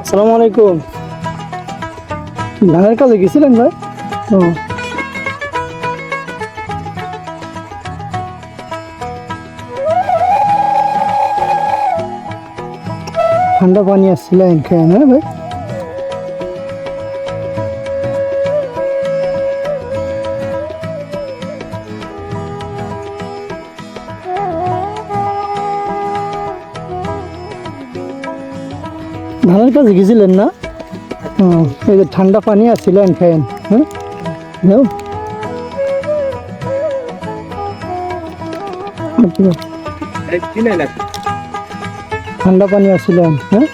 আসসালামু আলাইকুম। ধানের কাজে গেছিলেন ভাই? ও, ঠান্ডা পানি আসছিলেন খেয়ে না ভাই? ধানের কাজে গেছিলেন না? ও, এই যে ঠান্ডা পানি আসছিলেন খেয়েন। হ্যাঁ, নাও। ঠান্ডা পানি আসছিলেন। হ্যাঁ,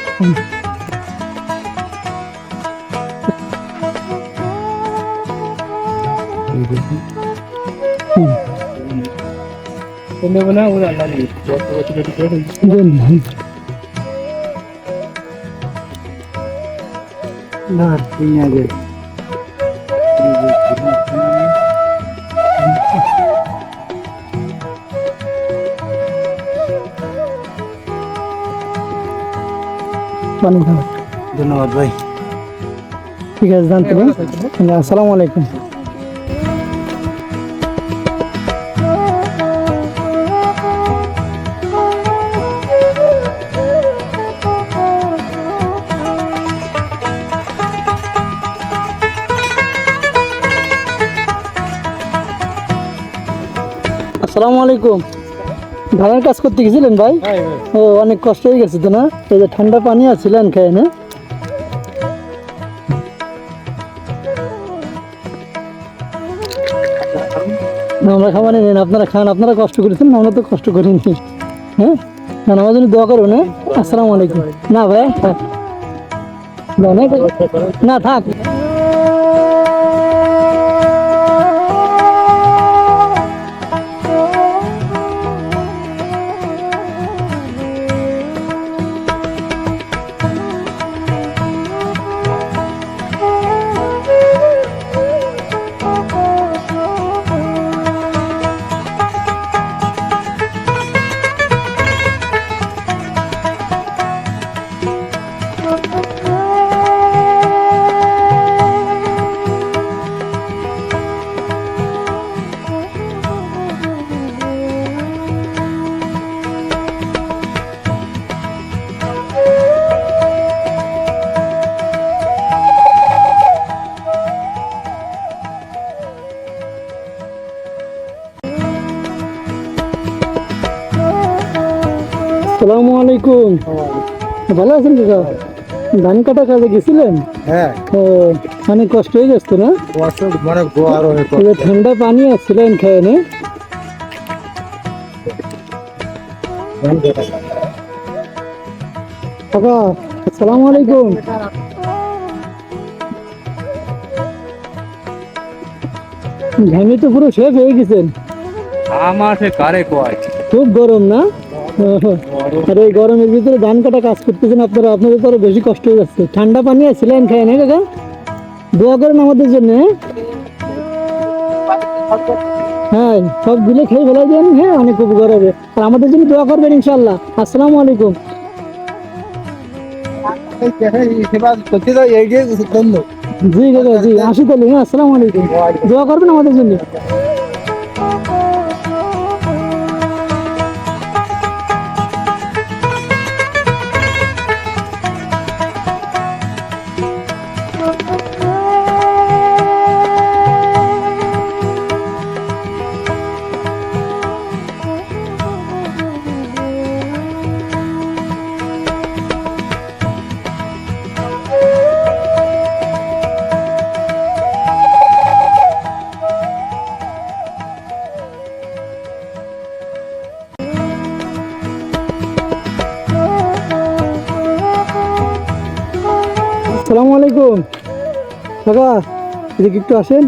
না ঠিক আছে। ধন্যবাদ ভাই। ঠিক আছে, জানতে আসসালামু আলাইকুম। আসসালামু আলাইকুম। ধানের কাজ করতে গেছিলেন ভাই? ও, অনেক কষ্ট হয়ে গেছে তো না? এই যে ঠান্ডা পানি আসছিলেন খেয়ে না? আমরা খাবার নেন, আপনারা খান। আপনারা কষ্ট করেছেন, আমরা তো কষ্ট করিনি। হ্যাঁ, না আমার জন্য দোয়া করবেন। হ্যাঁ, আসসালামু আলাইকুম। না ভাই, না থাক। আসসালামু আলাইকুম। ভালো আছেন কাকা? ধান কাটা কাজে গেছিলেন? হ্যাঁ, ও, অনেক কষ্ট হয়ে গেছে না? মানে গোয়ার এই যে ঠান্ডা পানি আসছিলেন খেয়ে না? কাকা আসসালামু আলাইকুম। ঘামে তো পুরো শেষ হয়ে গেছেন। আমার সে কারে কয় খুব গরম না? আর এই গরমের ভিতরে ধান কাটা কাজ করতেছেন আপনারা, আপনাদের তো আরো বেশি কষ্ট হয়ে যাচ্ছে। ঠান্ডা পানি আসছিলেন খেয়ে না কাকা? দোয়া করেন আমাদের জন্য। হ্যাঁ, সব গুলো খেয়ে ফেলাই দেন। হ্যাঁ, অনেক উপকার হবে। আর আমাদের জন্য দোয়া করবেন ইনশাল্লাহ। আসসালামু আলাইকুম। জি কাকা, জি আসি তাহলে। হ্যাঁ, আসসালামু আলাইকুম। দোয়া করবেন আমাদের জন্য। আসসালামু আলাইকুম কাকা, এদিকে একটু আসেন।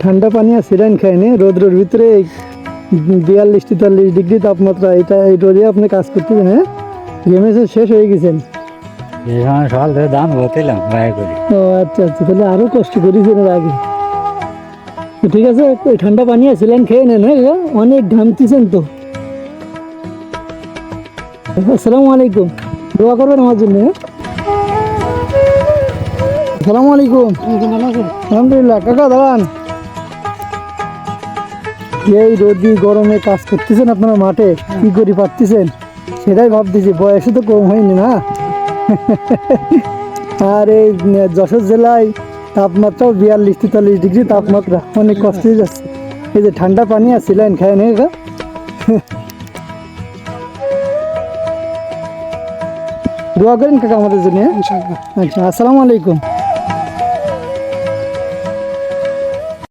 ঠান্ডা পানি আর সিরাইন খায়নি রোদ্রের ভিতরে 42-43 ডিগ্রি তাপমাত্রা, এই রোদে আপনি কাজ করতেছেন, হ্যাঁ? ঘেমে শেষ হয়ে গেছেন। এই সময় সকাল থেকে ধান বতেলাম গায়ে করে। ও আচ্ছা আচ্ছা, তাহলে আরো কষ্ট করেছেন এর আগে। তো ঠিক আছে, ওই ঠান্ডা পানি আছিলেন, খেয়ে নেন, হ্যাঁ কাকা? অনেক ঘামতেছেন তো। আসসালামু আলাইকুম, দোয়া করবেন আমার জন্য, হ্যাঁ? আসসালামু আলাইকুম। আলহামদুলিল্লাহ। কাকা দাঁড়ান। এই রোদি গরমে কাজ করতেছেন আপনারা মাঠে, কি করে পারতেছেন সেটাই ভাবতেছি, বয়সে তো কম হয়নি না। আর এই যশোর জেলায় তাপমাত্রাও 42-43 ডিগ্রি তাপমাত্রা, অনেক কষ্ট হয়ে যাচ্ছে। এই যে ঠান্ডা পানি আসছিলেন, খায় না কাকা? দোয়া করেন কাকা আমাদের জন্য, হ্যাঁ? আচ্ছা, আসসালামু আলাইকুম।